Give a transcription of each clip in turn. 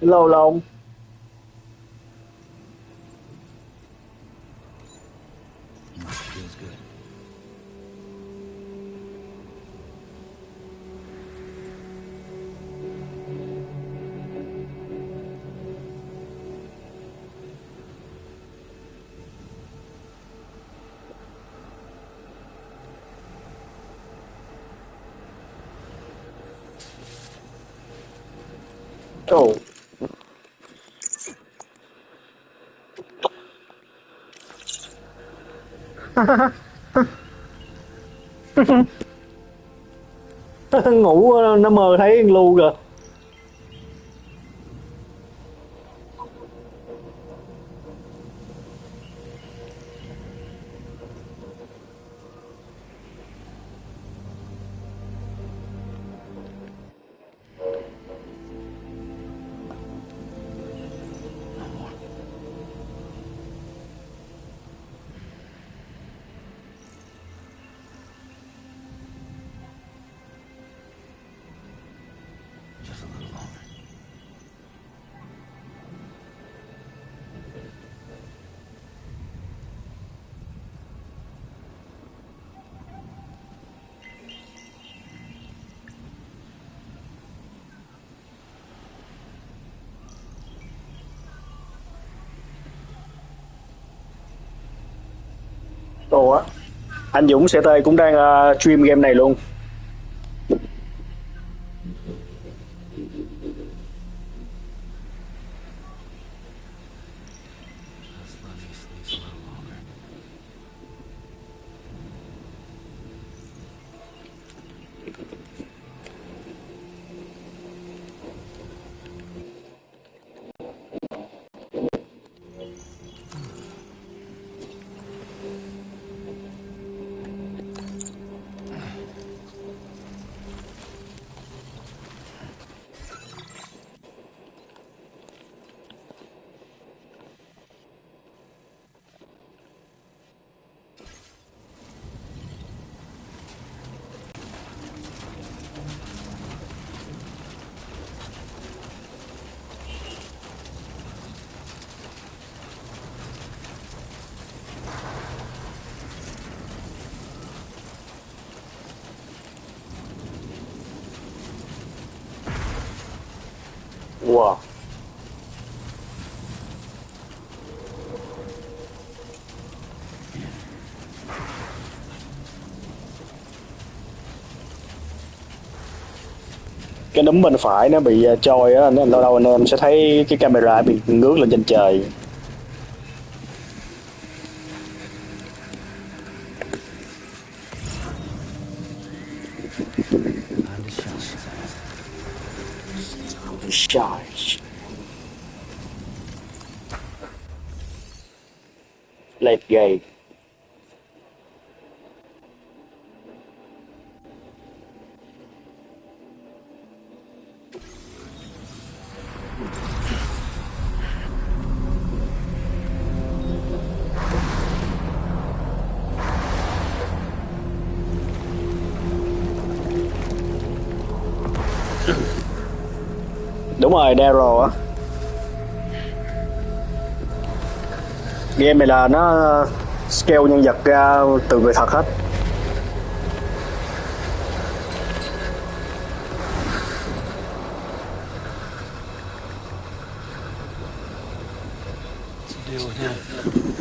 Lâu lâu Feels good. ồ ngủ nó mơ thấy con lu kìa. Just a little longer. Ủa, anh Dũng CT cũng đang stream game này luôn. Just let me sleep. Wow. Cái núm bên phải nó bị trôi á, nên lâu lâu anh em sẽ thấy cái camera bị ngước lên trên trời. Time to shine his ass. Charge. Left gate. Đúng rồi, Daryl á. Game này là nó scale nhân vật ra từ người thật hết. Deal with him.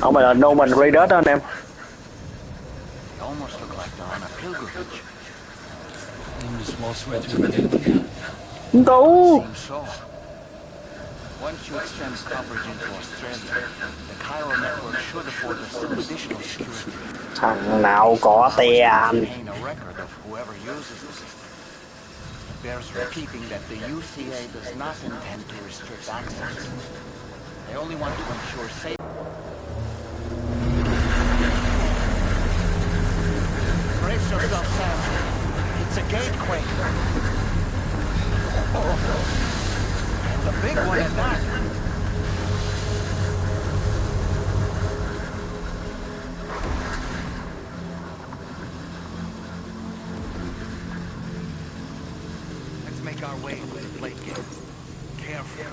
Ông này là Norman Reedus đó anh em. They almost look like they're on a pilgrimage. Aim the small sweat through the gate. Tú. Seems so. Once you extend coverage into Australia, the Cairo network should afford us some additional security. Thằng nào có tiền. Maintain a record of whoever uses the system. It bears repeating that the UCA does not intend to restrict access. They only want to ensure safety. Brace yourself, Sam. It's a gatequake. And the big one at that. Let's make our way to the plate gate. Careful.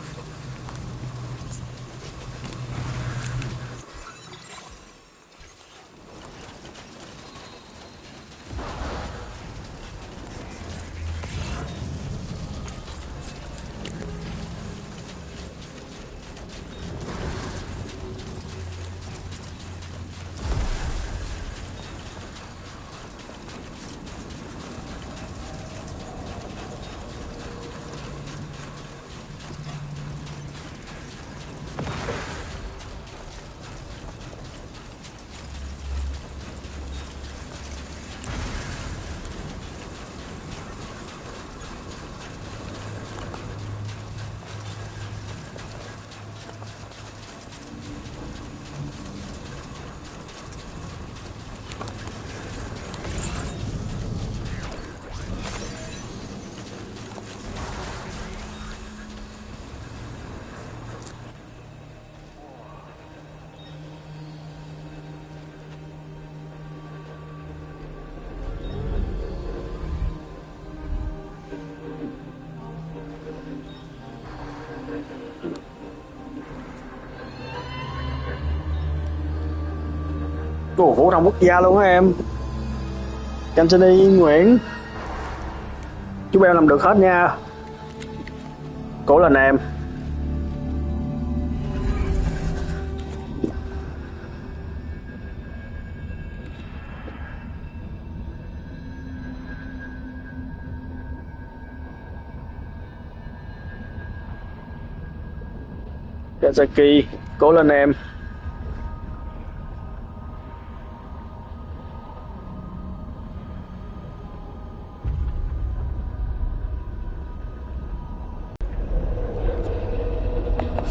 Ồ, phổ thông quốc gia luôn á em. Cantini Nguyễn, chúng em làm được hết nha. Cố lên em. Kazaki, cố lên em.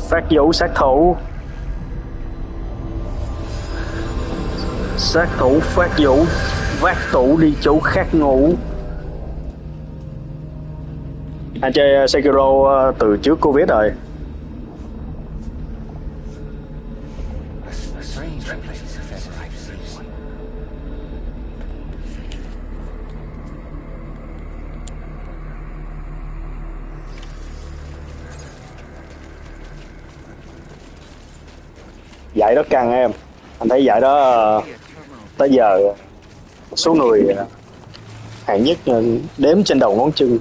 Phát vũ sát thủ. Sát thủ phát vũ, vác tủ đi chỗ khác ngủ. Anh chơi Sekiro từ trước Covid rồi. A strange place if ever I've seen one. Dạy đó căng em. Anh thấy dạy đó tới giờ số người hạng nhất đếm trên đầu ngón chân.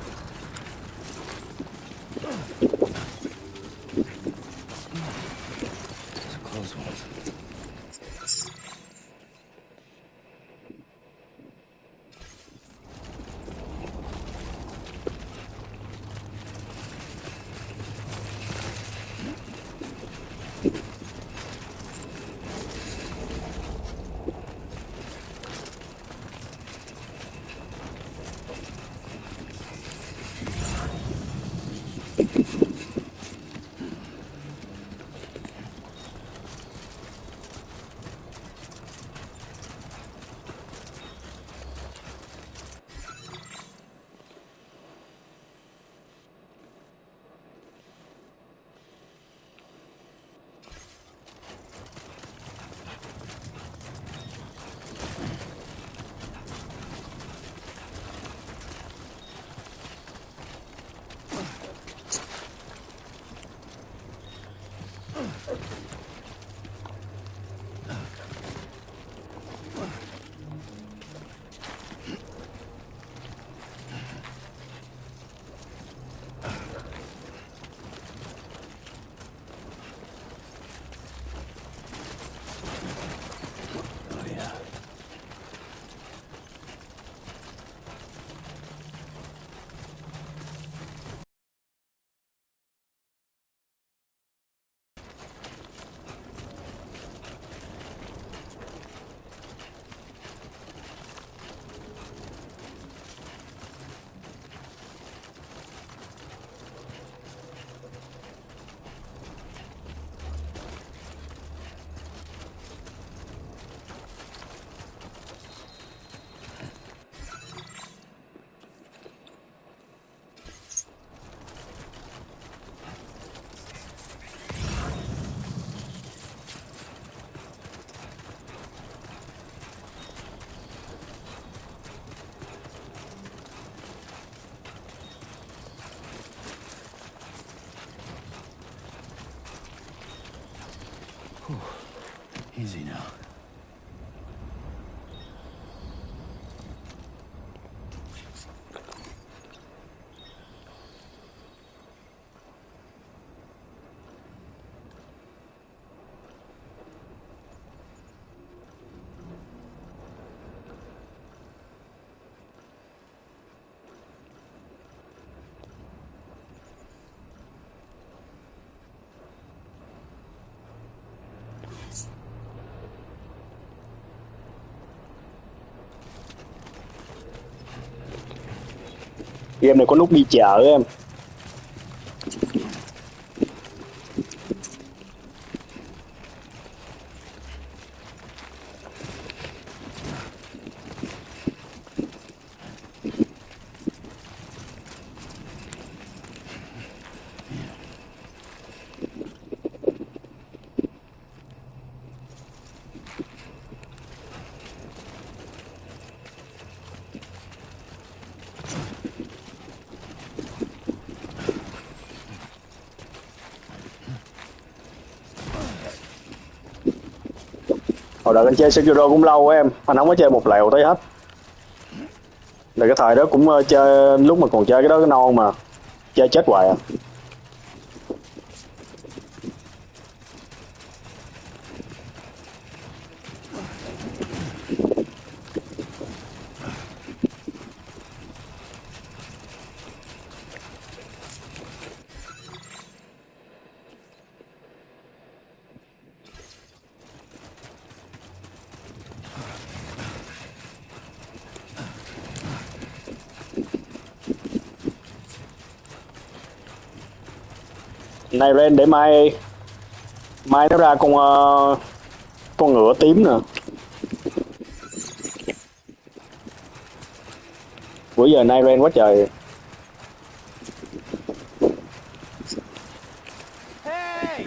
Easy now. Game này có nút đi chợ em. Hồi đợt anh chơi Sekiro cũng lâu á em, anh không có chơi một lèo tới hết. Là cái thời đó cũng chơi lúc mà còn chơi cái đó cái non mà chơi chết hoài à. Này Ren để mai mai nó ra con ngựa tím nè. Bữa giờ nay Ren quá trời. Hey!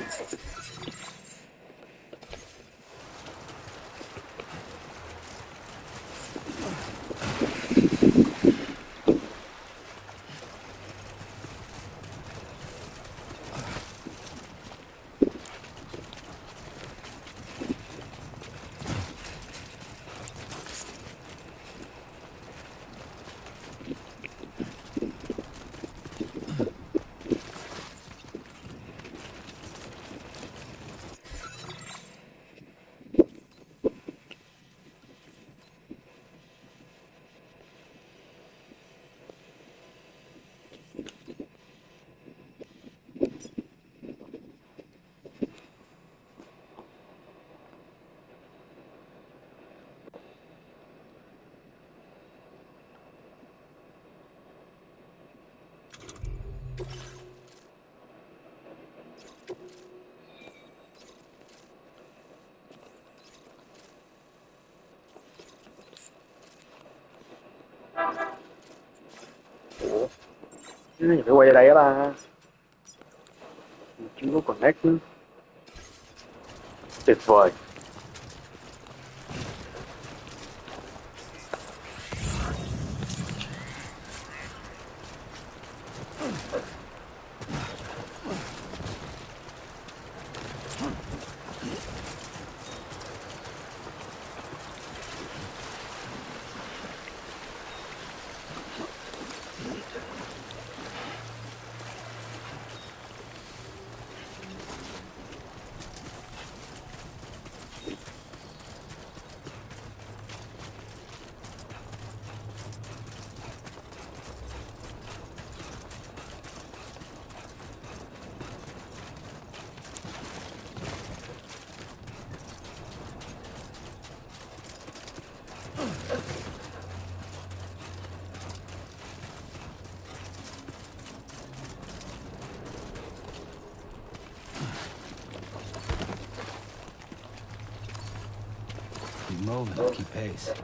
Phải quay ra đây á ba. Chưa có connect nữa. Tuyệt vời. Keep moving, keep pace.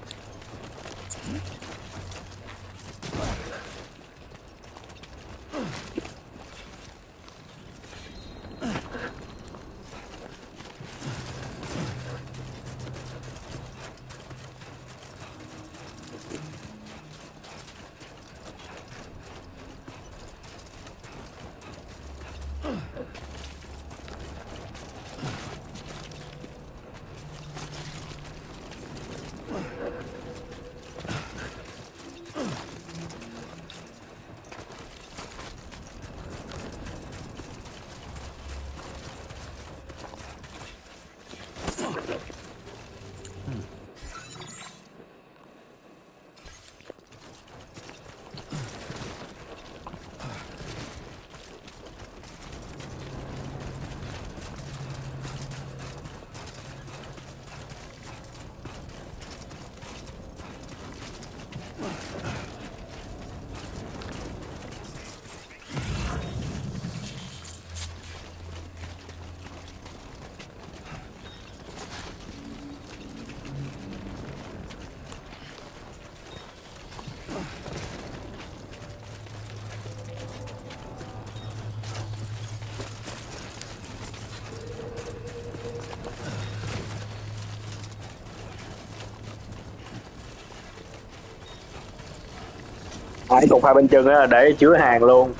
Hai cục hai bên chân á để chứa hàng luôn.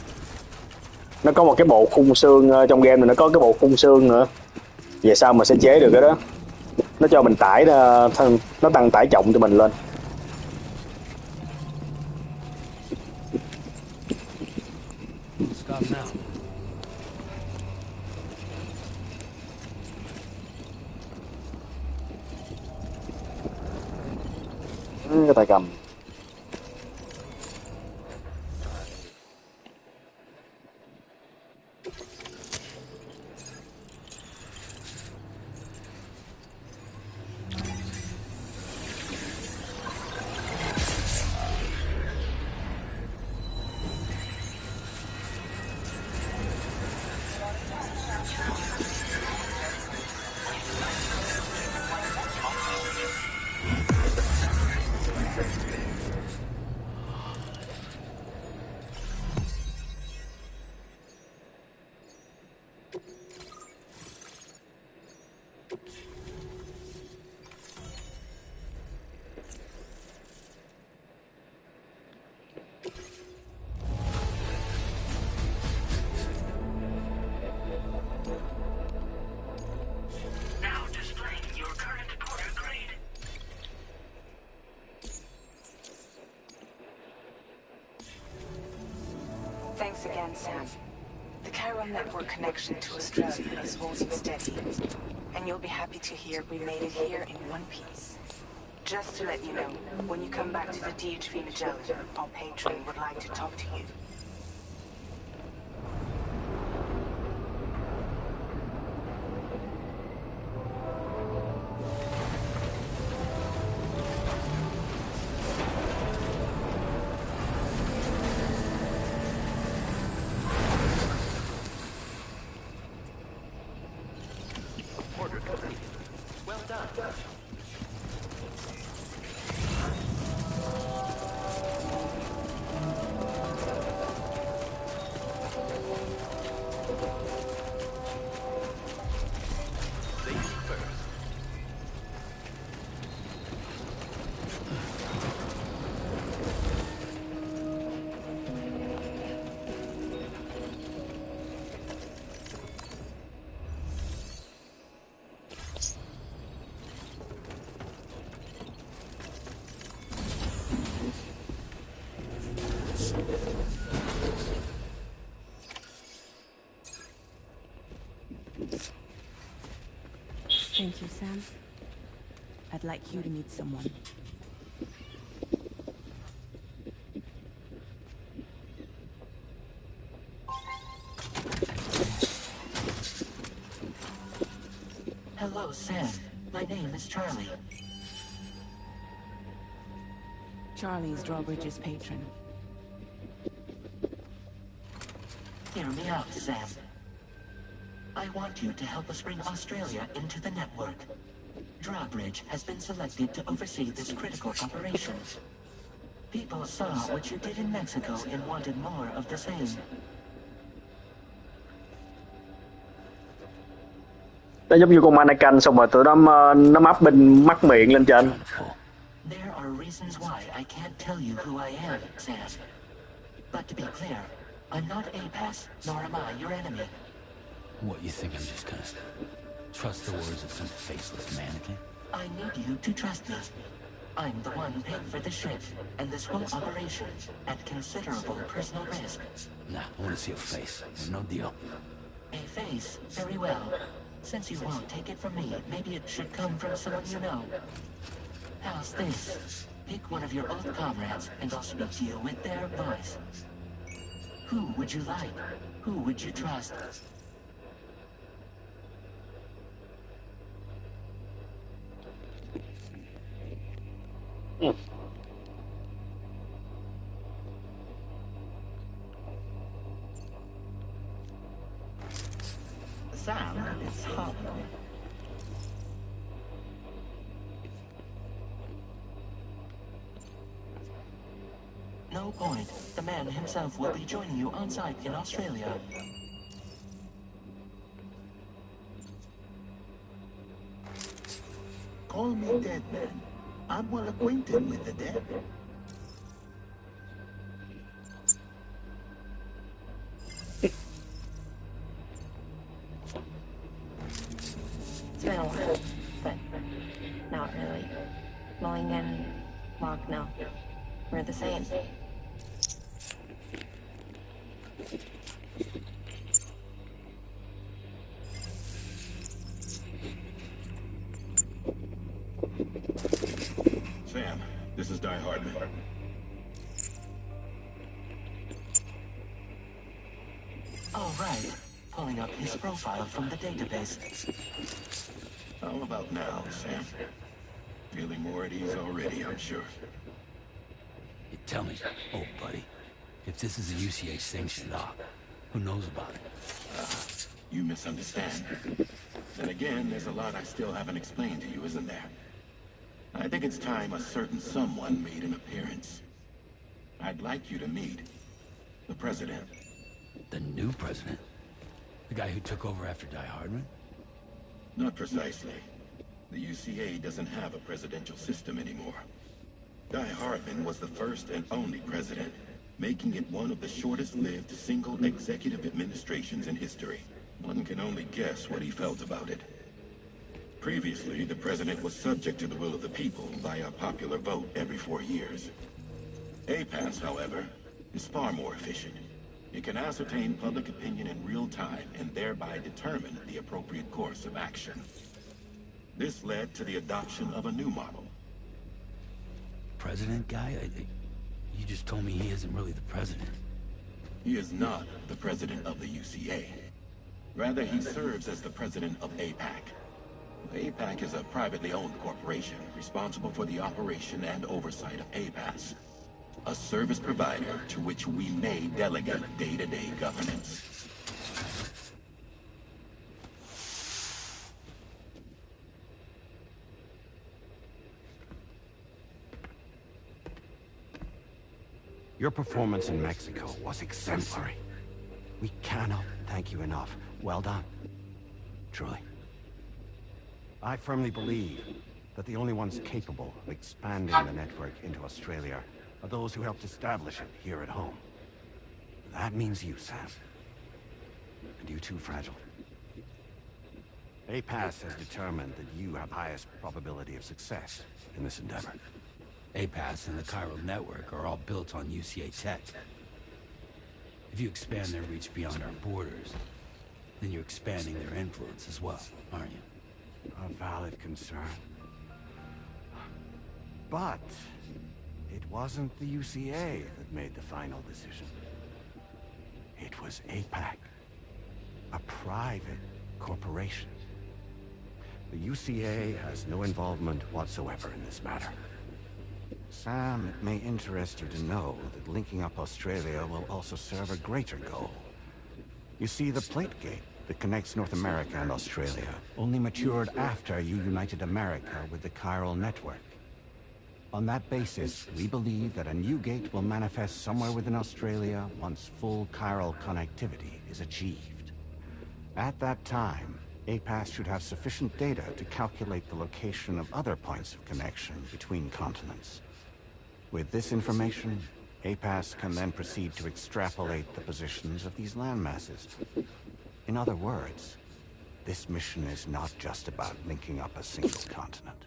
Nó có một cái bộ khung xương trong game này, nó có cái bộ khung xương nữa. Về sau mình sẽ chế được cái đó. Nó cho mình tải nó tăng tải trọng cho mình lên. Stop now. Cái tay cầm. Thanks again, Sam. The chiral network connection to Australia is holding steady. And you'll be happy to hear we made it here in one piece. Just to let you know, when you come back to the DHV Magellan, our patron would like to talk to you. Thank you, Sam. I'd like you to meet someone. Hello, Sam. My name is Charlie. Charlie's Drawbridge's patron. Hear me out, Sam. I want you to help us bring Australia into the network. Drawbridge has been selected to oversee this critical operation. People saw what you did in Mexico and wanted more of the same. Nó giống như con mannequin xong rồi tụi nó mắp bên mắt miệng lên trên. There are reasons why I can't tell you who I am, Sam. But to be clear, I'm not APAS, nor am I your enemy. What, you think I'm just gonna trust the words of some faceless mannequin? I need you to trust me. I'm the one paying for the ship, and this whole operation, at considerable personal risk. Nah, I wanna see a face. No deal. A face? Very well. Since you won't take it from me, maybe it should come from someone you know. How's this? Pick one of your old comrades, and I'll speak to you with their voice. Who would you like? Who would you trust? Sam, it's hot. No point. The man himself will be joining you on site in Australia. Call me dead man. I'm well acquainted with the dead. Mulligan, Locknell. We're the same. Sam, this is Die Hardman. All right. Pulling up his profile from the database. How about now, Sam? Feeling more at ease already, I'm sure. You tell me, oh buddy, if this is a UCA sanctioned op, who knows about it? You misunderstand. Then again, there's a lot I still haven't explained to you, isn't there? I think it's time a certain someone made an appearance. I'd like you to meet the president. The new president? The guy who took over after Die Hardman? Not precisely. The UCA doesn't have a presidential system anymore. Die Hardman was the first and only president, making it one of the shortest-lived single executive administrations in history. One can only guess what he felt about it. Previously, the president was subject to the will of the people via a popular vote every 4 years. APAS, however, is far more efficient. It can ascertain public opinion in real time and thereby determine the appropriate course of action. This led to the adoption of a new model. President guy? You just told me he isn't really the president. He is not the president of the UCA. Rather, he serves as the president of APAC. APAC is a privately owned corporation responsible for the operation and oversight of APAS, a service provider to which we may delegate day-to-day governance. Your performance in Mexico was exemplary. We cannot thank you enough. Well done. Truly. I firmly believe that the only ones capable of expanding the network into Australia are those who helped establish it here at home. That means you, Sam. And you too, Fragile. APAS has determined that you have highest probability of success in this endeavor. APAS and the chiral network are all built on UCA tech. If you expand their reach beyond our borders, then you're expanding their influence as well, aren't you? A valid concern. But it wasn't the UCA that made the final decision. It was APAC, a private corporation. The UCA has no involvement whatsoever in this matter. Sam, it may interest you to know that linking up Australia will also serve a greater goal. You see, the plate gate that connects North America and Australia only matured after you united America with the chiral network. On that basis, we believe that a new gate will manifest somewhere within Australia once full chiral connectivity is achieved. At that time, APAS should have sufficient data to calculate the location of other points of connection between continents. With this information, APAS can then proceed to extrapolate the positions of these landmasses. In other words, this mission is not just about linking up a single continent.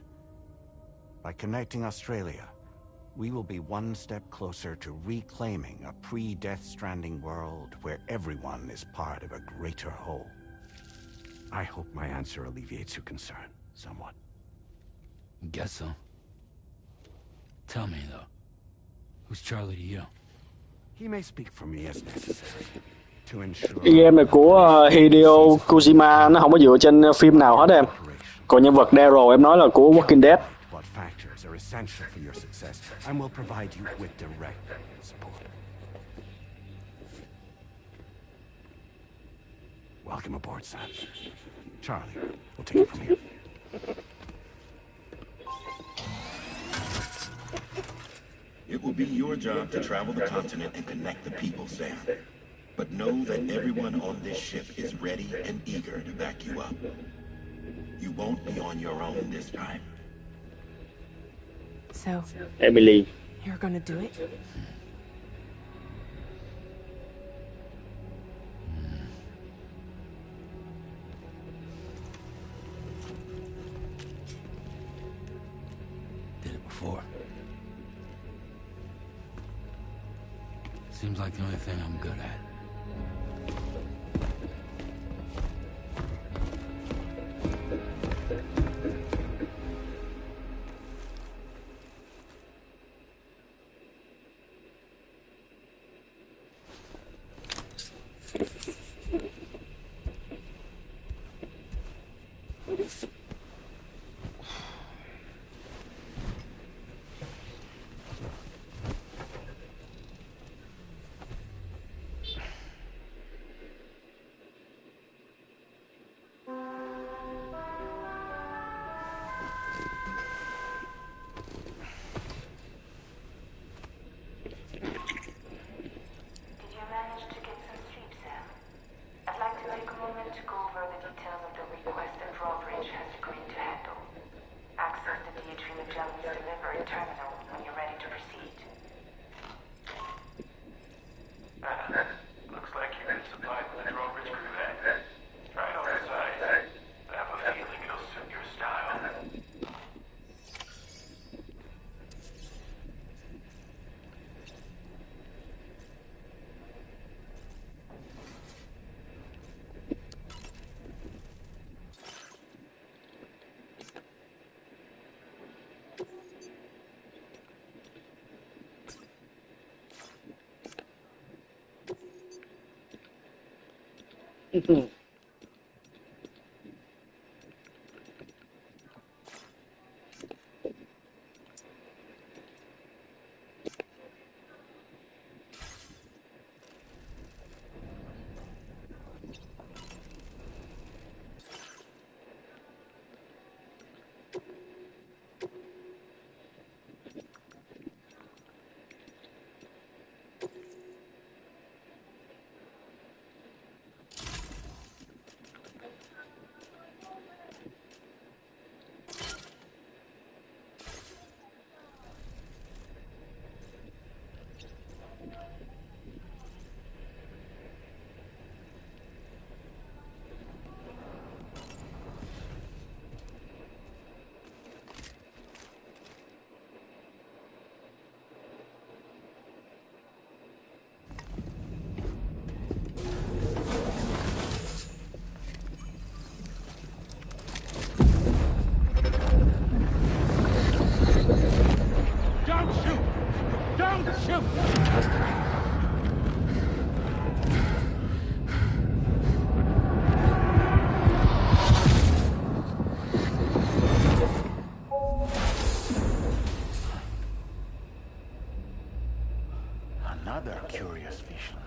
By connecting Australia, we will be one step closer to reclaiming a pre-Death Stranding world where everyone is part of a greater whole. I hope my answer alleviates your concern somewhat. Guess so. Tell me, though. Who's Charlie to you? He may speak for me as necessary to ensure. Game này của Hideo Kojima, nó không có dựa trên phim nào hết em. Còn nhân vật Daryl em nói là của Walking Dead. What factors are essential for your success and will provide you with direct support. Welcome aboard, Sam. Charlie, we'll take it from here. It will be your job to travel the continent and connect the people, Sam. But know that everyone on this ship is ready and eager to back you up. You won't be on your own this time. So, Emily. you're gonna do it? Did it before. Seems like the only thing I'm good at. Another curious vision.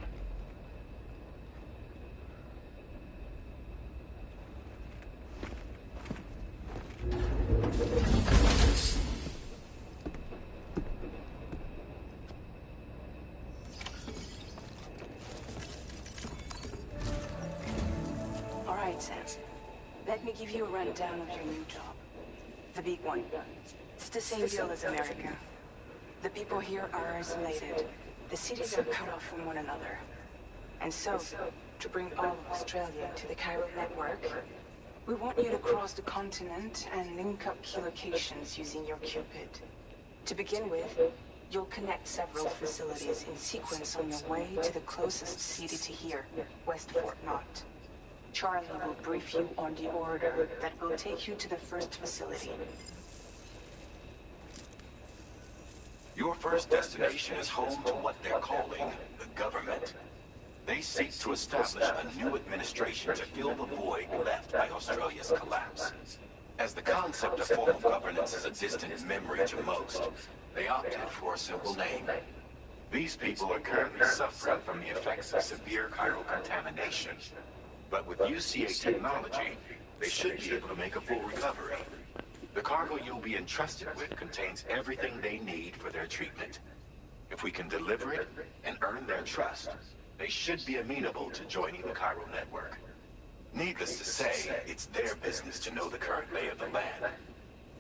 All right, Sam. Let me give you a rundown of your new job. The big one. It's the same deal as America. The people here are isolated. The cities are cut off from one another. And so, to bring all of Australia to the Chiral network, we want you to cross the continent and link up key locations using your Cupid. To begin with, you'll connect several facilities in sequence on your way to the closest city to here, West Fort Knott. Charlie will brief you on the order that will take you to the first facility. Your first destination is home to what they're calling the government. They seek to establish a new administration to fill the void left by Australia's collapse. As the concept of formal governance is a distant memory to most, they opted for a simple name. These people are currently suffering from the effects of severe chiral contamination. But with UCA technology, they should be able to make a full recovery. The cargo you'll be entrusted with contains everything they need for their treatment. If we can deliver it and earn their trust, they should be amenable to joining the chiral network. Needless to say, it's their business to know the current lay of the land,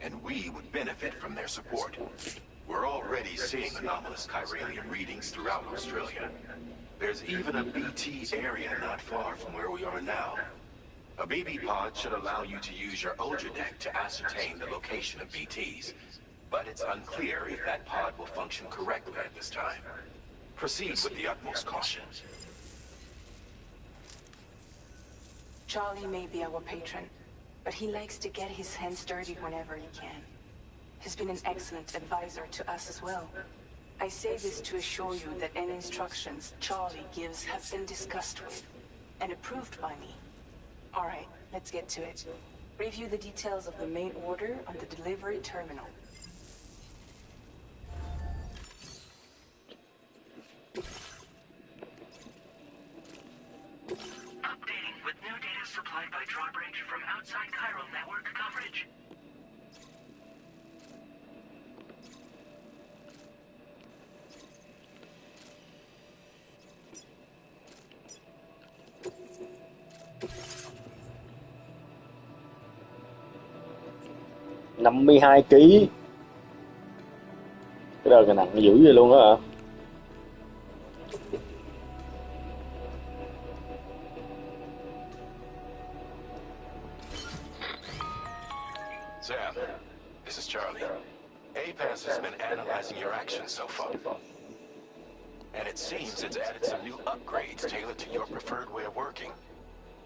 and we would benefit from their support. We're already seeing anomalous chiralium readings throughout Australia. There's even a BT area not far from where we are now. A BB pod should allow you to use your Ultra deck to ascertain the location of BTs. but it's unclear if that pod will function correctly at this time. Proceed with the utmost caution. Charlie may be our patron, but he likes to get his hands dirty whenever he can. He's been an excellent advisor to us as well. I say this to assure you that any instructions Charlie gives have been discussed with and approved by me. All right, let's get to it. Review the details of the main order on the delivery terminal. Updating with new data supplied by Drawbridge from outside chiral network coverage. Năm mươi hai ký. Cái đời cái nặng dữ vậy luôn á hả? Sam, this is Charlie. APAS has been analyzing your actions so far. And it seems it's added some new upgrades tailored to your preferred way of working.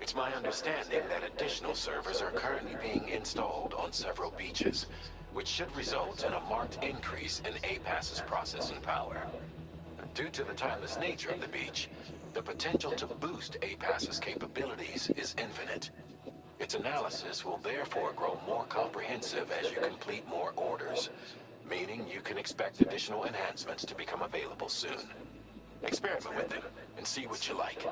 It's my understanding that additional servers are currently being installed on several beaches, which should result in a marked increase in APAS's processing power. Due to the timeless nature of the beach, the potential to boost APAS's capabilities is infinite. Its analysis will therefore grow more comprehensive as you complete more orders, meaning you can expect additional enhancements to become available soon. Experiment with them and see what you like.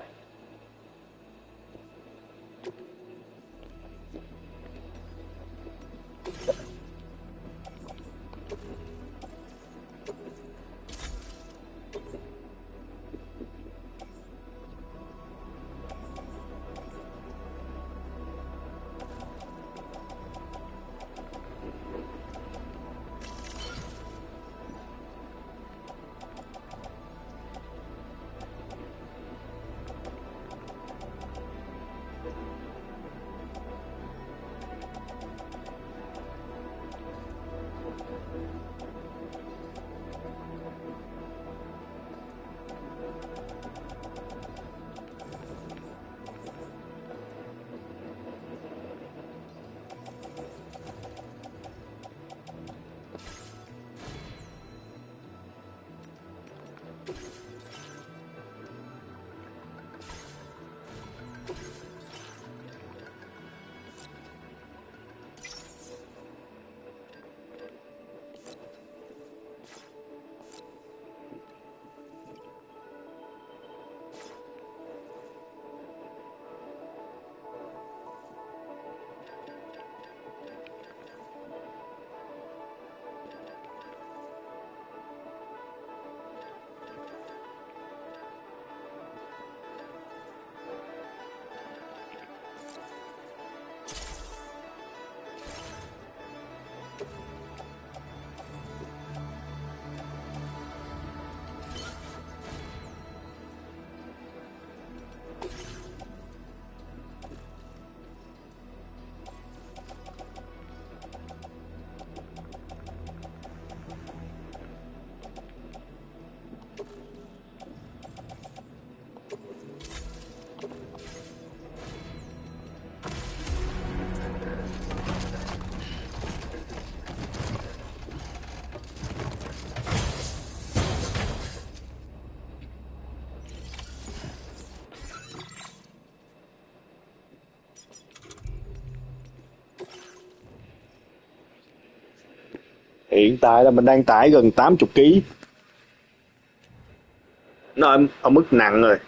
Hiện tại là mình đang tải gần 80 kg. Nó ở mức nặng rồi.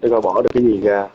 Để coi bỏ được cái gì ra.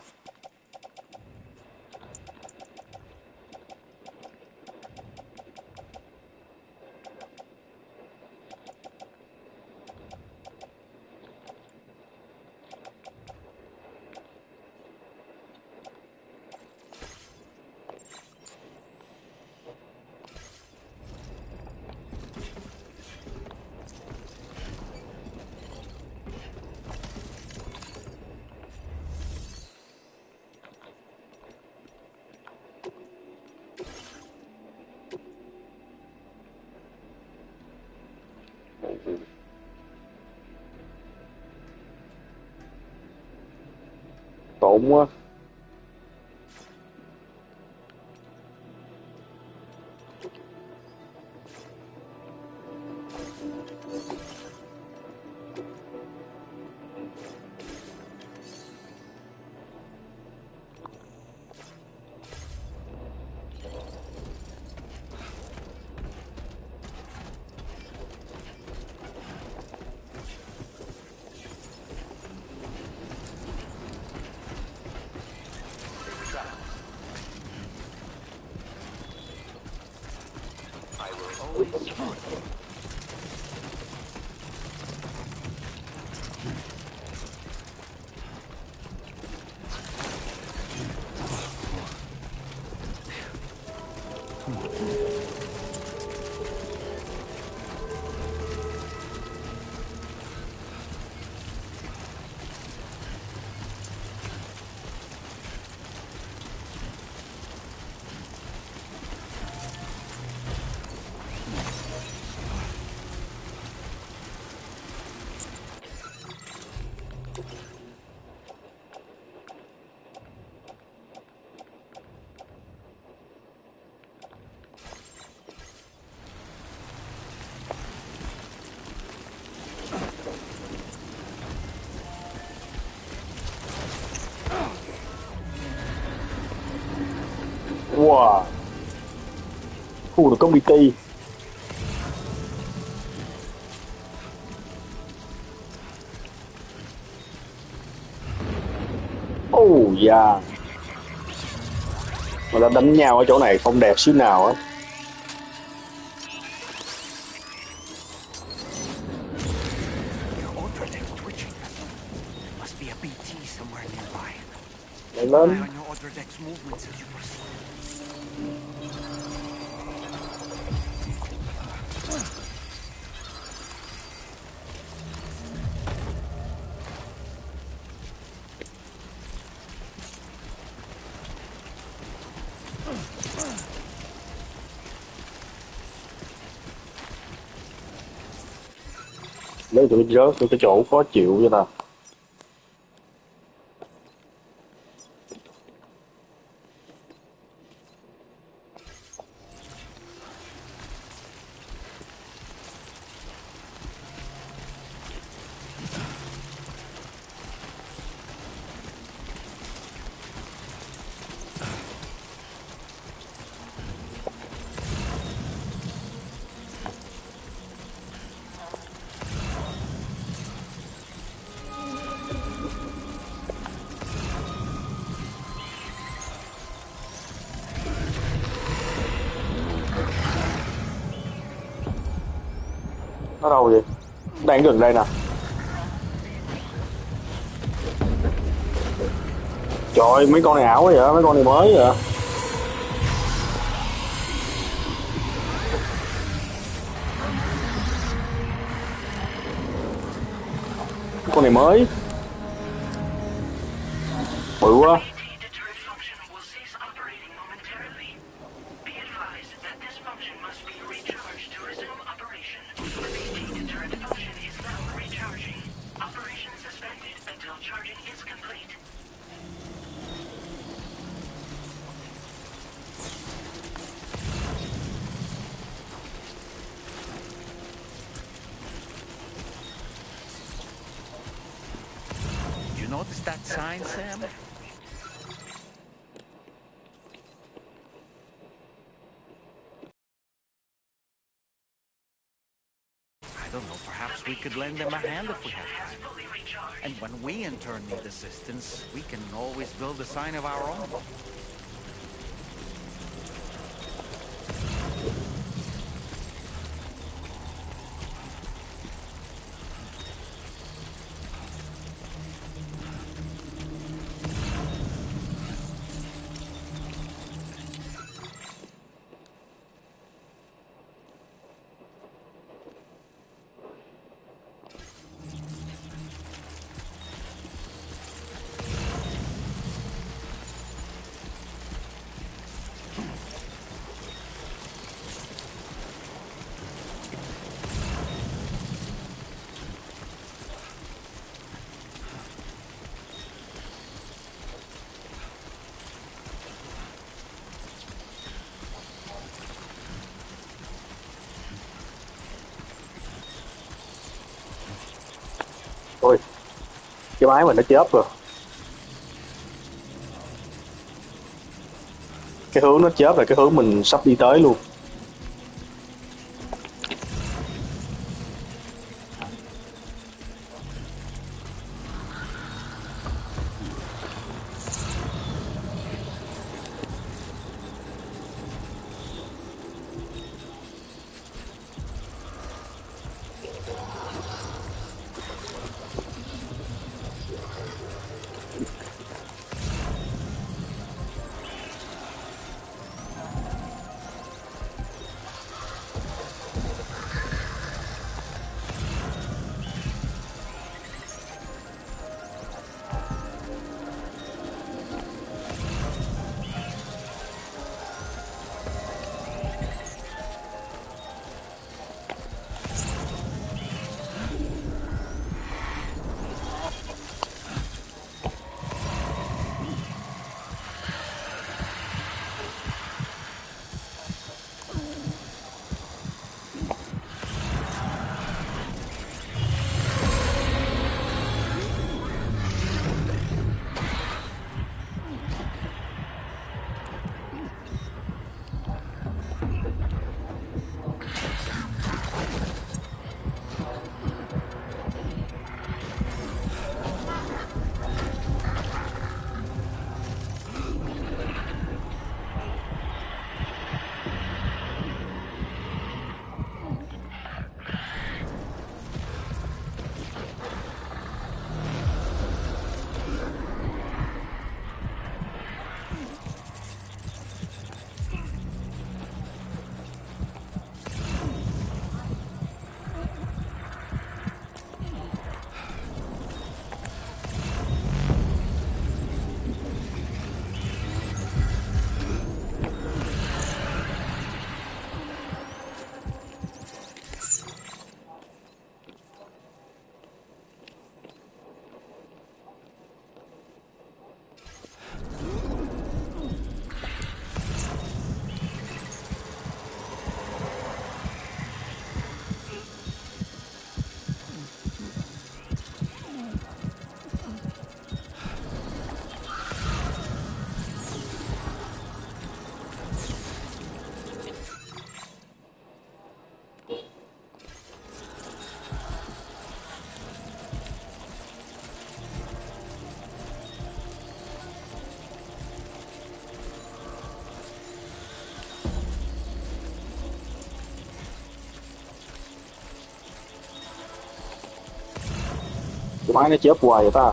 Tổn quá. I will always support you. Wow. Khu được có BT. Oh yeah. Mà đã đánh nhau ở chỗ này không đẹp xíu nào á. Lên lên. Lấy tụi rớt từ cái chỗ khó chịu vậy ta. Nó đâu vậy? Đang gần đây nè. Trời ơi, mấy con này ảo quá vậy, mấy con này mới vậy. Con này mới. Bự quá. Notice that sign, Sam? I don't know, perhaps we could lend them a hand if we have time. And when we in turn need assistance, we can always build a sign of our own. Ôi, cái máy mình nó chớp rồi. Cái hướng nó chớp là cái hướng mình sắp đi tới luôn. Cái máy nó chớp hoài vậy ta.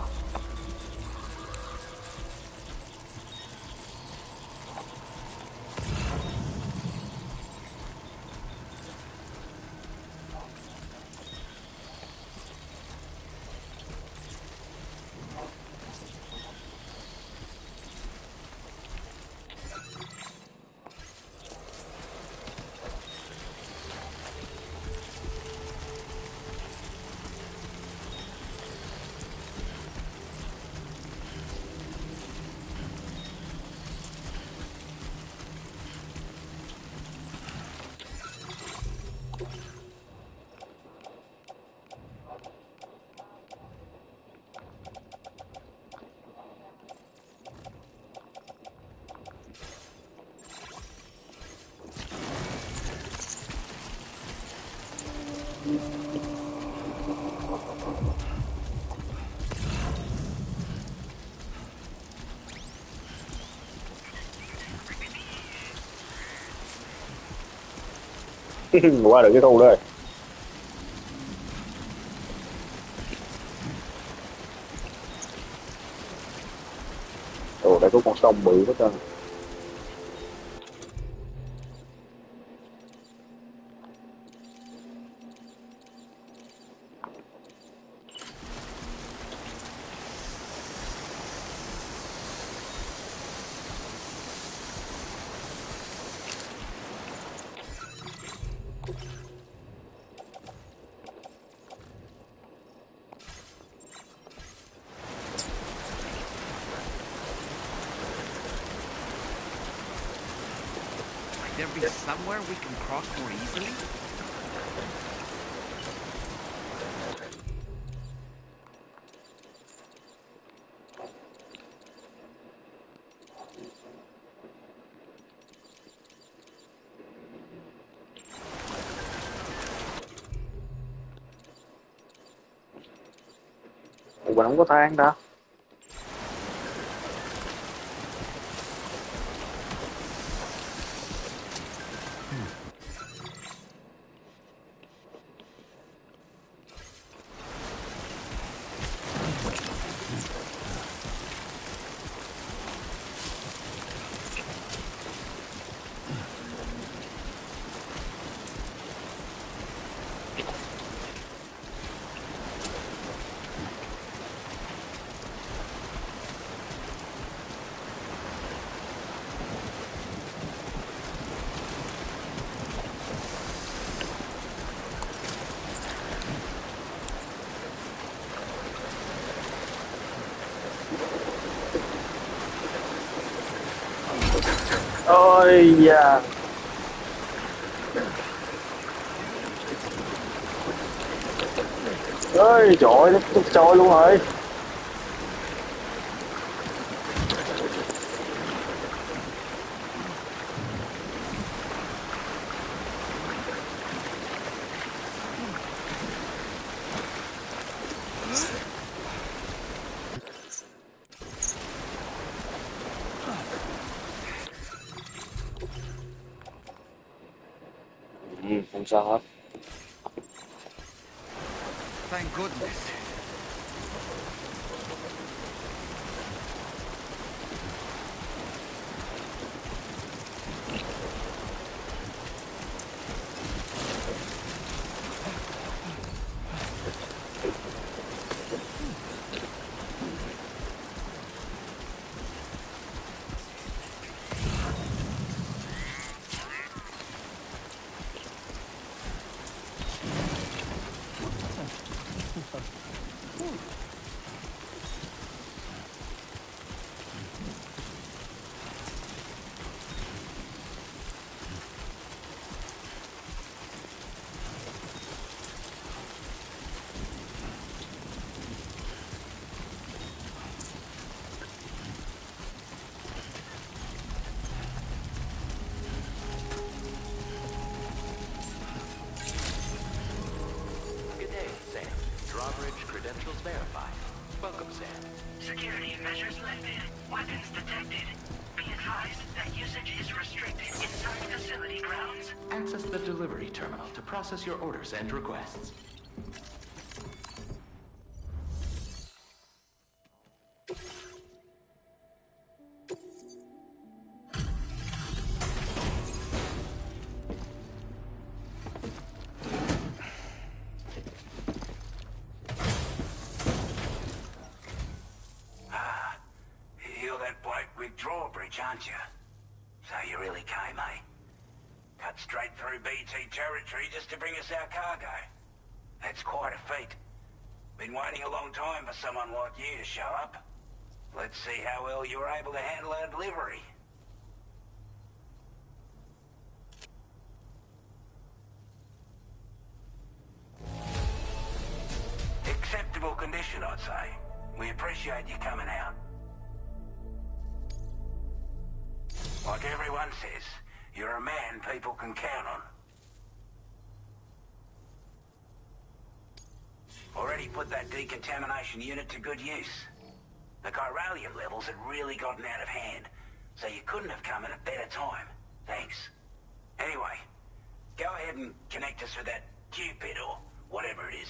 Qua được cái khu đó rồi. Ồ, đây có con sông bự hết trơn. There be somewhere we can cross more easily? mà không có than ta? Ôi da. Ơi trời ơi, nó trôi luôn rồi. Không sao hết. Thank goodness. Good day, Sam. Drawbridge credentials verified. Welcome, Sam. Security measures lifted. Weapons detected. Be advised that usage is restricted inside facility grounds. Access the delivery terminal to process your orders and requests. You're that bloke with drawbridge, aren't you? So you really came, eh? Cut straight through BT territory just to bring us our cargo. That's quite a feat. Been waiting a long time for someone like you to show up. Let's see how well you were able to handle our delivery. Acceptable condition, I'd say. We appreciate you coming out. Like everyone says, you're a man people can count on. Already put that decontamination unit to good use. The chiralium levels had really gotten out of hand, so you couldn't have come at a better time. Thanks. Anyway, go ahead and connect us with that Cupid or whatever it is.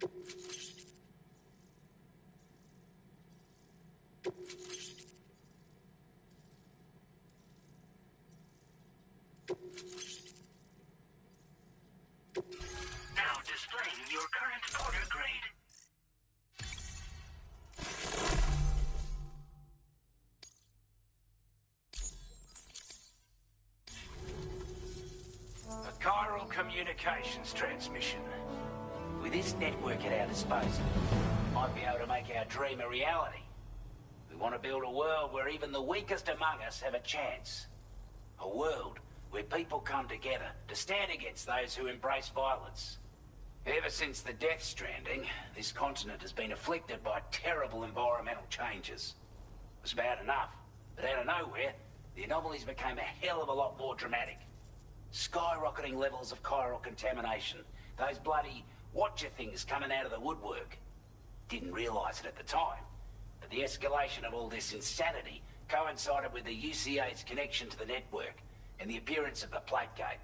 Now displaying your current porter grade. A chiral communications transmission. With this network at our disposal, we might be able to make our dream a reality. We want to build a world where even the weakest among us have a chance. A world where people come together to stand against those who embrace violence. Ever since the death stranding, this continent has been afflicted by terrible environmental changes. It was bad enough, but out of nowhere, the anomalies became a hell of a lot more dramatic. Skyrocketing levels of chiral contamination. Those bloody watcher things coming out of the woodwork. Didn't realize it at the time, but the escalation of all this insanity coincided with the UCA's connection to the network and the appearance of the plate gate.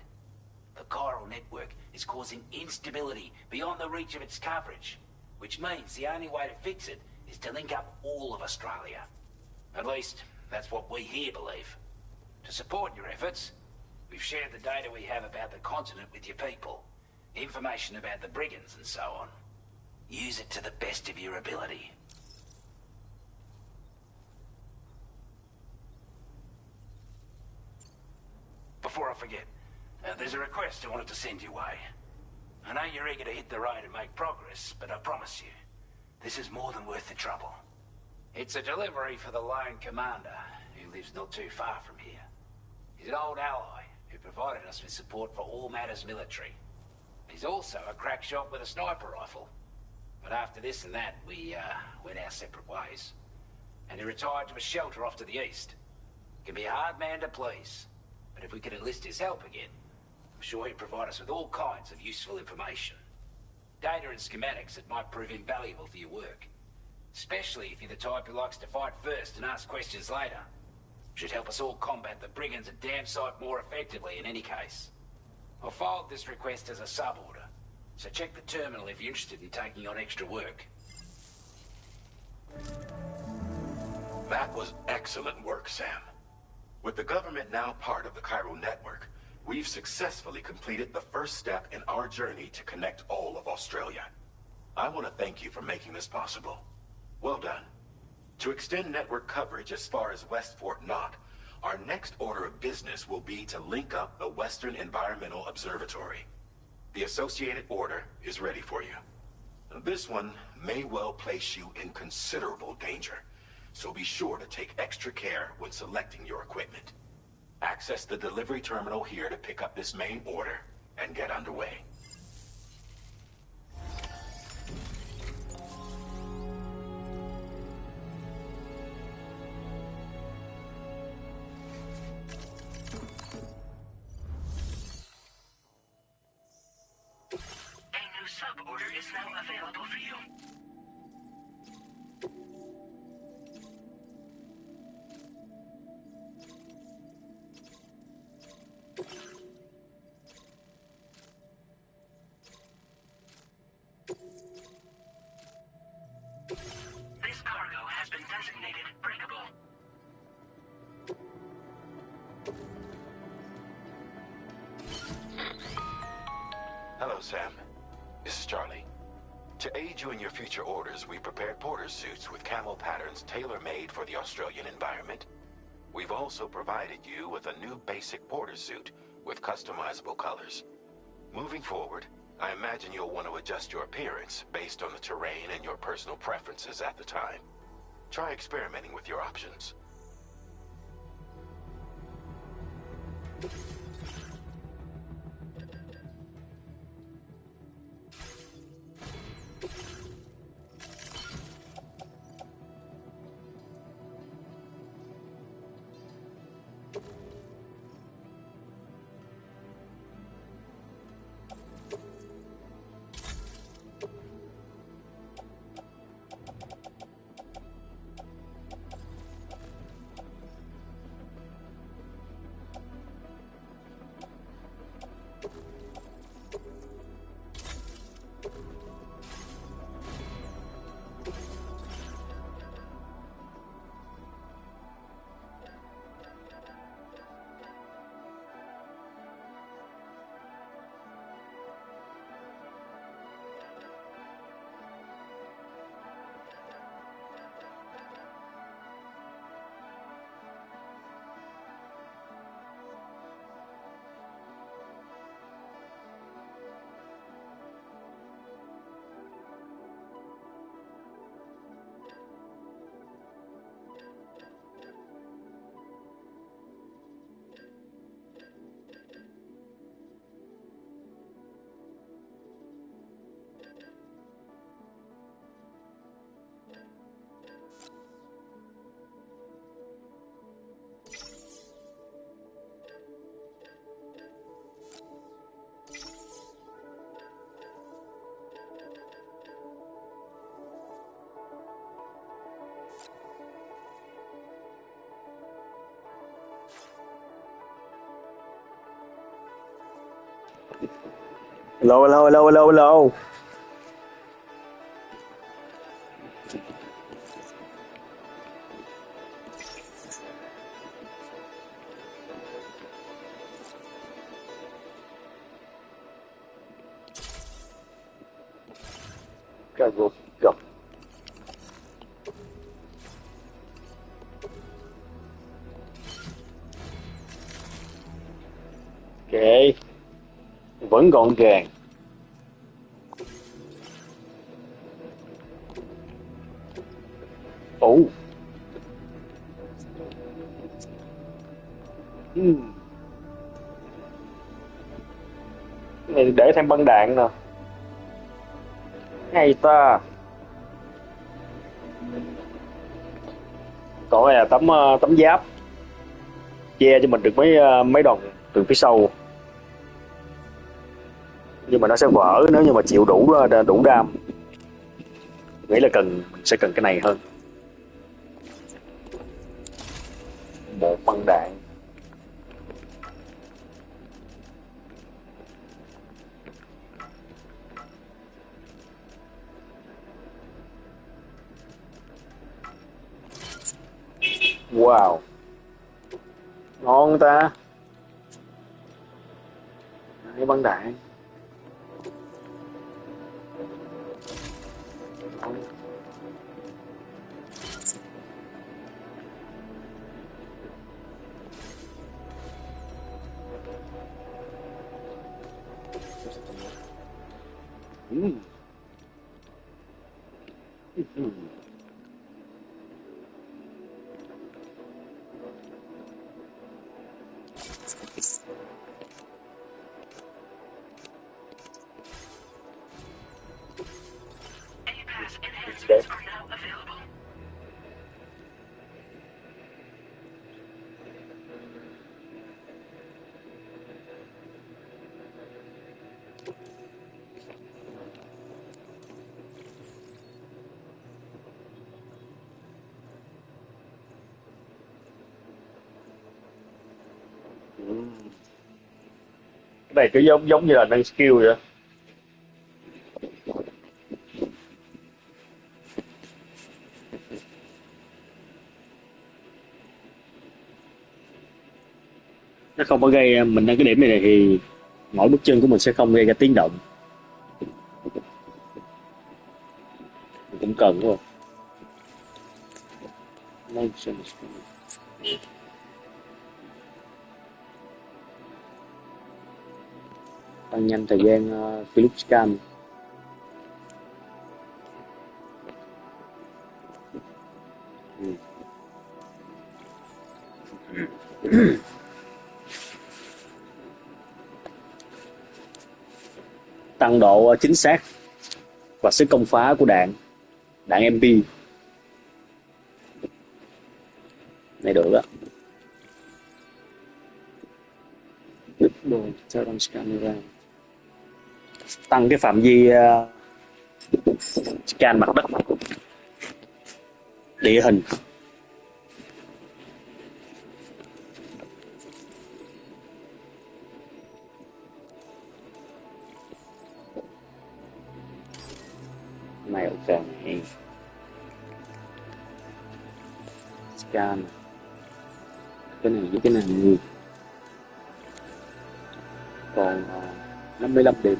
The chiral network is causing instability beyond the reach of its coverage, which means the only way to fix it is to link up all of Australia. At least, that's what we here believe. To support your efforts, we've shared the data we have about the continent with your people. Information about the brigands and so on. Use it to the best of your ability. Before I forget, there's a request I wanted to send your way. I know you're eager to hit the road and make progress, but I promise you, this is more than worth the trouble. It's a delivery for the lone commander, who lives not too far from here. He's an old ally who provided us with support for all matters military. He's also a crack shot with a sniper rifle. But after this and that, we went our separate ways. And he retired to a shelter off to the east. Can be a hard man to please, but if we could enlist his help again, I'm sure he'd provide us with all kinds of useful information. Data and schematics that might prove invaluable for your work. Especially if you're the type who likes to fight first and ask questions later. Should help us all combat the brigands a damn sight more effectively in any case. I'll filed this request as a sub-order, so check the terminal if you're interested in taking on extra work. That was excellent work, Sam. With the government now part of the chiral network, we've successfully completed the first step in our journey to connect all of Australia. I want to thank you for making this possible. Well done. To extend network coverage as far as West Fort Knott, our next order of business will be to link up the Western Environmental Observatory. The associated order is ready for you. This one may well place you in considerable danger, so be sure to take extra care when selecting your equipment. Access the delivery terminal here to pick up this main order and get underway. A new sub-order is now available for you. This cargo has been designated breakable. Hello, Sam. This is Charlie. To aid you in your future orders, we prepared porter suits with camo patterns tailor-made for the Australian environment. We've also provided you with a new basic porter suit with customizable colors. Moving forward, I imagine you'll want to adjust your appearance based on the terrain and your personal preferences at the time. Try experimenting with your options. Hello, hello, hello, hello, hello. Go, go. Ok, vẫn gọn gàng. Ồ. Cái này để thêm băng đạn nè. Hay ta. Còn này là tấm giáp che cho mình được mấy đòn từ phía sau, nhưng mà nó sẽ vỡ nếu như mà chịu đủ đam. Nghĩ là mình sẽ cần cái này hơn. Một băng đạn. Wow, ngon ta. Hai băng đạn. Đấy. Cái này cứ giống như là nâng skill vậy. Nó không có gây mình đang cái điểm này thì mỗi bước chân của mình sẽ không gây ra tiếng động. Mình cũng cần đúng không? Tăng nhanh thời gian khi lúc scan. Tăng độ chính xác và sức công phá của đạn MP này được á. Camera tăng cái phạm vi scan mặt đất, địa hình. Này ok này. Scan cái này với cái này còn 55 điểm.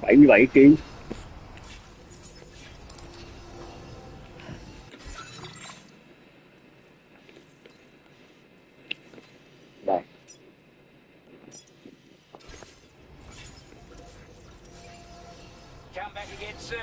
77 kg. Đây. Come back again soon.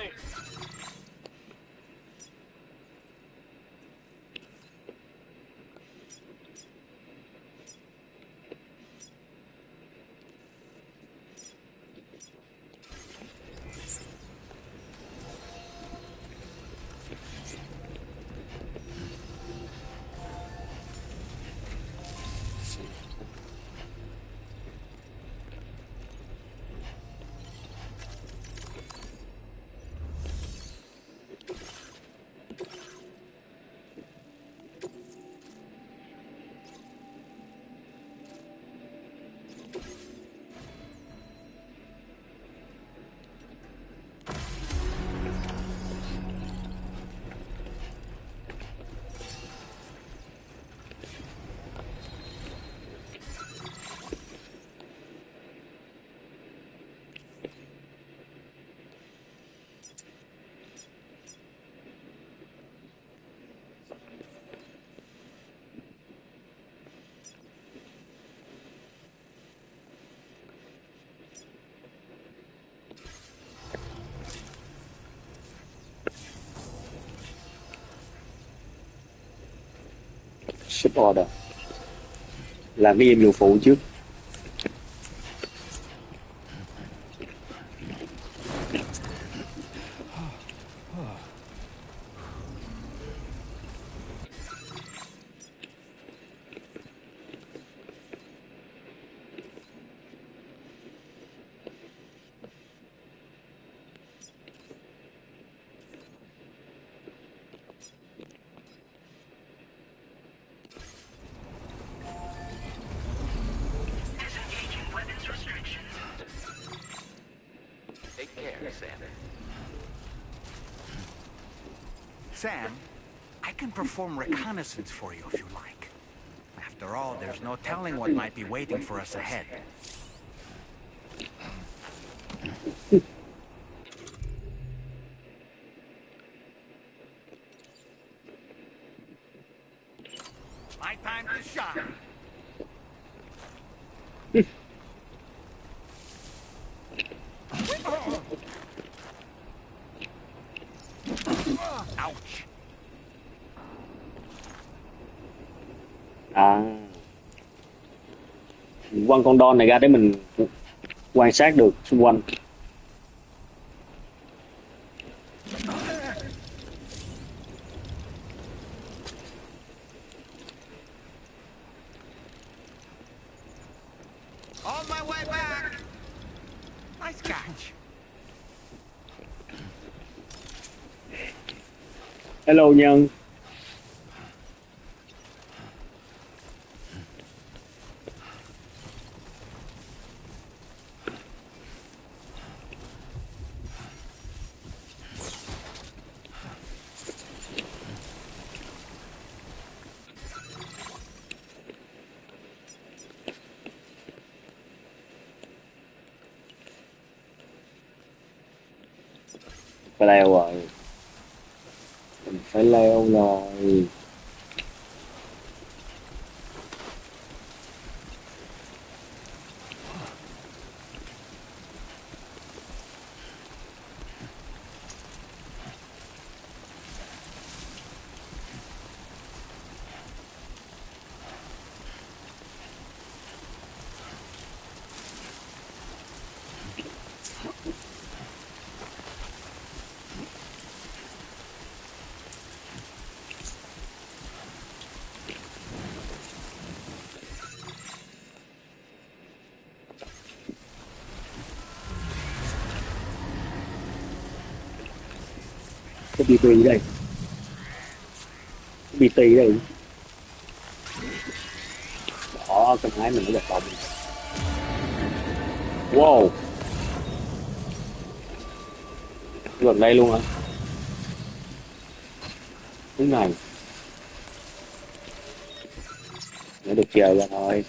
Ship order. Làm cái nhiệm vụ phụ trước. Take care, Sam. Sam, I can perform reconnaissance for you if you like. After all, there's no telling what might be waiting for us ahead. My time to shine. Ouch. À, mình quăng con đòn này ra để mình quan sát được xung quanh. On my way back. Nice catch. Hello Nhân. Phải leo rồi. Mình phải leo rồi. Cái BT đây. BT đây. Đó, cái máy mình nó bật động. Wow. Gần đây luôn hả? Đúng này. Nó được chờ ra thôi.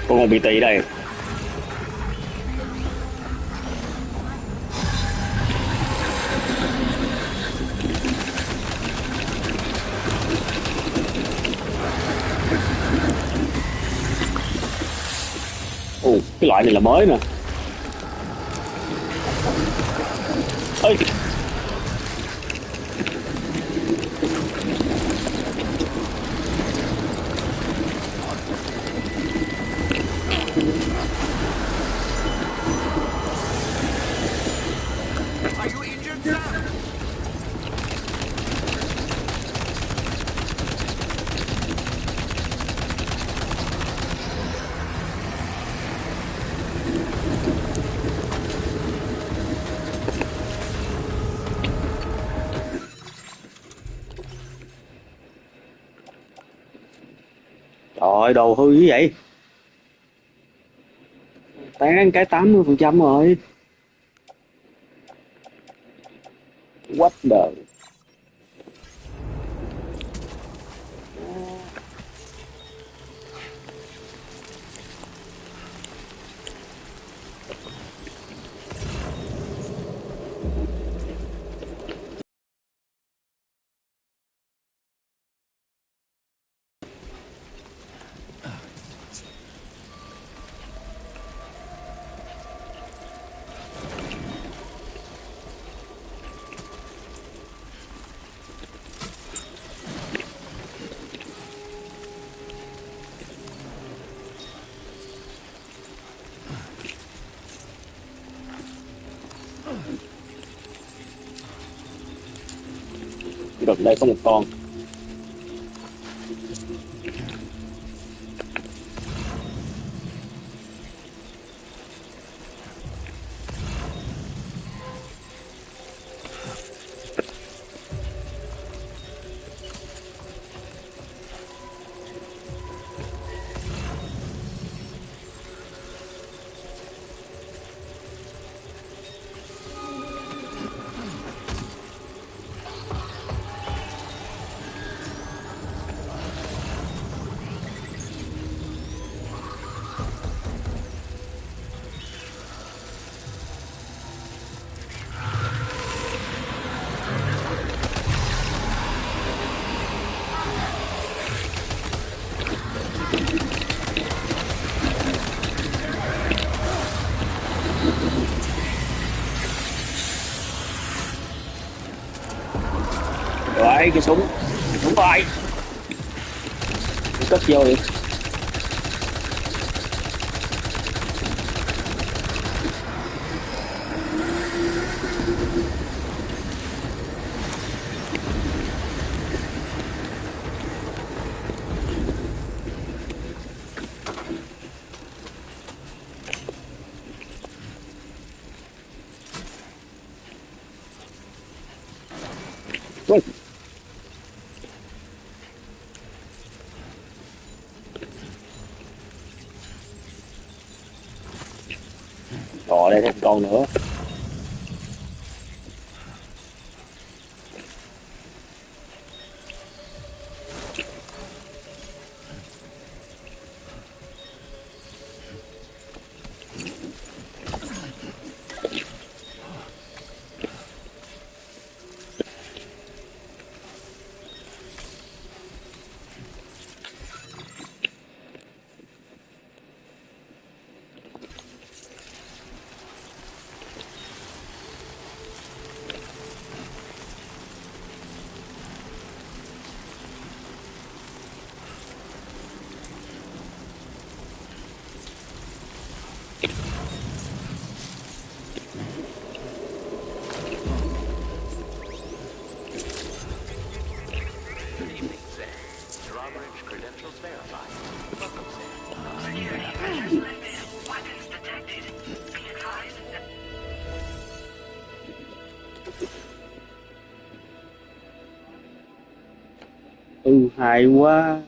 Con một bị tị đây. Ồ, cái loại này là mới nè. Ê. Are you injured, Sam? Trời ơi, đồ hư như vậy. Tán cái 80% rồi. What the... Gần đây có một con. Đấy, cái súng. Súng vai. Cất vô đi. Ui. Rồi đây thêm con nữa. Hay quá.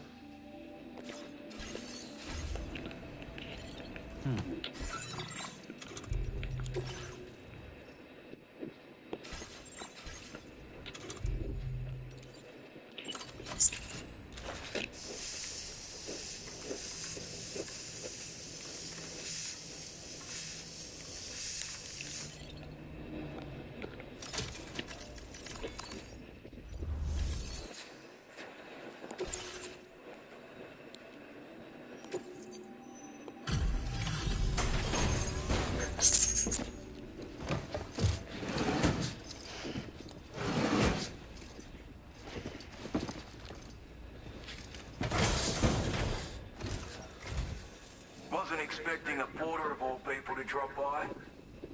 expecting a porter of all people to drop by?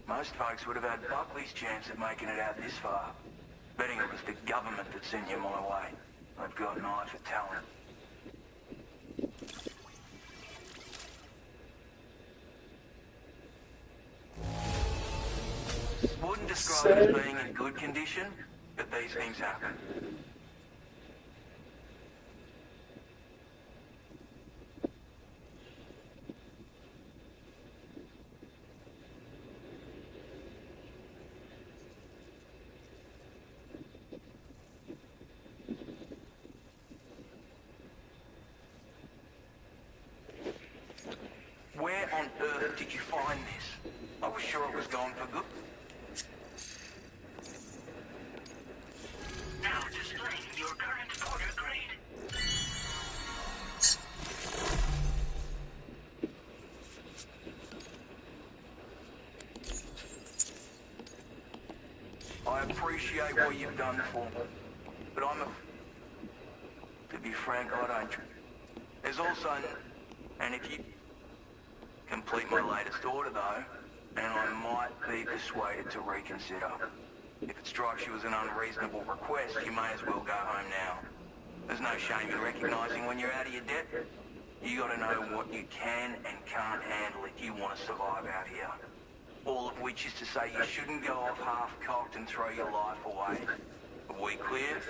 Most folks would have had Buckley's chance of making it out this far. Betting it was the government that sent you my way. I've got an eye for talent. Wouldn't describe it as being in good condition, but these things happen. Where on earth did you find this? I was sure it was gone for good. Now displaying your current porter grade. I appreciate what you've done for me, but to be frank, I don't. There's also, and if you complete my latest order though, and I might be persuaded to reconsider. If it strikes you as an unreasonable request, you may as well go home now. There's no shame in recognizing when you're out of your depth. You gotta know what you can and can't handle if you want to survive out here. All of which is to say you shouldn't go off half-cocked and throw your life away. Are we clear?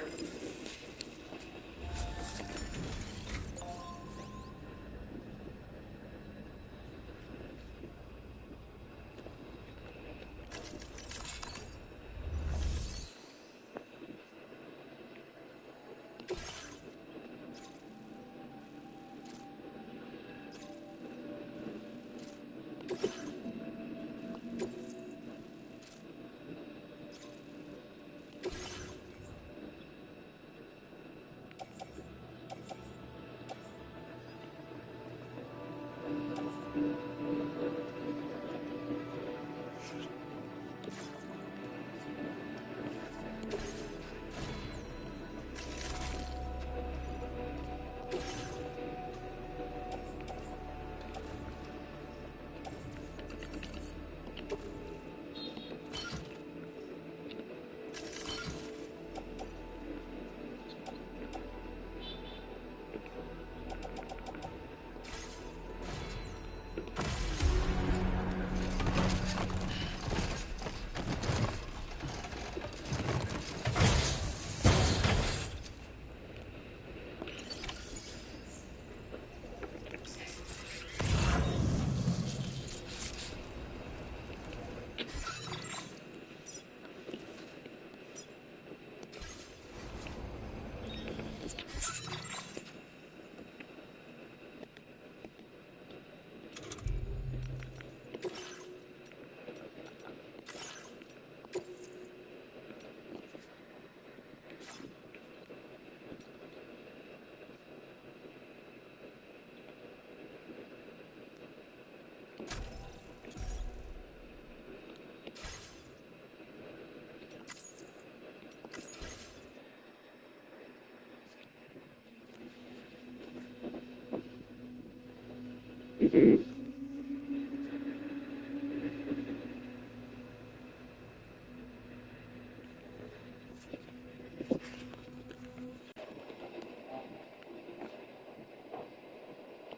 Mm-hmm.